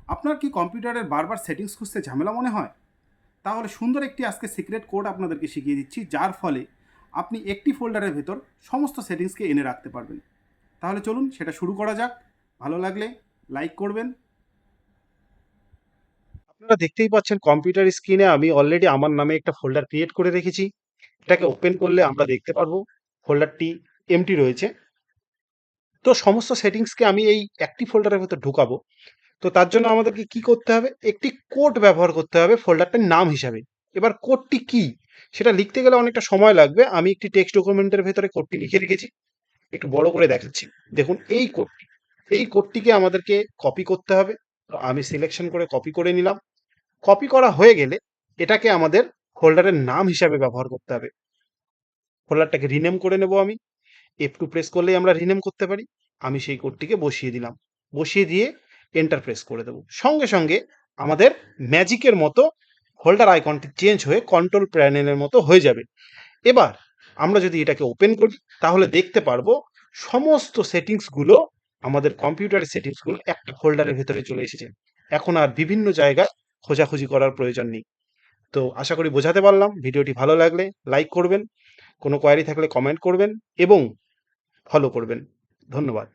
আপনার কি কম্পিউটারের বারবার সেটিংস খুঁজতে ঝামেলা মনে হয়? তাহলে সুন্দর একটি আজকে সিক্রেট কোড আপনাদেরকে শিখিয়ে দিচ্ছি, যার ফলে আপনি একটি ফোল্ডারের ভেতর সমস্ত সেটিংসকে এনে রাখতে পারবেন। তাহলে চলুন সেটা শুরু করা যাক। ভালো লাগলে লাইক করবেন। আপনারা দেখতেই পাচ্ছেন কম্পিউটার স্ক্রিনে আমি অলরেডি আমার নামে একটা ফোল্ডার ক্রিয়েট করে রেখেছি। এটাকে ওপেন করলে আমরা দেখতে পারবো ফোল্ডারটি এমটি রয়েছে। তো সমস্ত সেটিংসকে আমি এই একটি ফোল্ডারের ভেতর ঢুকাবো। তো তার জন্য আমাদেরকে কি করতে হবে, একটি কোড ব্যবহার করতে হবে ফোল্ডারটার নাম হিসাবে। এবার কোডটি কি সেটা লিখতে গেলে অনেকটা সময় লাগবে। আমি একটি টেক্সট ডকুমেন্টের ভেতরে কোডটি লিখে রেখেছি, একটু বড় করে দেখাচ্ছি। দেখুন এই কোডটিকে আমাদেরকে কপি করতে হবে। তো আমি সিলেকশন করে কপি করে নিলাম। কপি করা হয়ে গেলে এটাকে আমাদের ফোল্ডারের নাম হিসাবে ব্যবহার করতে হবে। ফোল্ডারটাকে রিনেম করে নেব আমি। F2 প্রেস করলেই আমরা রিনেম করতে পারি। আমি সেই কোডটিকে বসিয়ে দিলাম। বসিয়ে দিয়ে এন্টার প্রেস করে দেব। সঙ্গে সঙ্গে আমাদের ম্যাজিকের মতো ফোল্ডার আইকনটি চেঞ্জ হয়ে কন্ট্রোল প্যানেলের মতো হয়ে যাবে। এবার আমরা যদি এটাকে ওপেন করি তাহলে দেখতে পারবো সমস্ত সেটিংসগুলো, আমাদের কম্পিউটারের সেটিংসগুলো একটা ফোল্ডারের ভেতরে চলে এসেছে। এখন আর বিভিন্ন জায়গায় খোঁজাখুঁজি করার প্রয়োজন নেই। তো আশা করি বোঝাতে পারলাম। ভিডিওটি ভালো লাগলে লাইক করবেন, কোনো কোয়ারি থাকলে কমেন্ট করবেন এবং ফলো করবেন। ধন্যবাদ।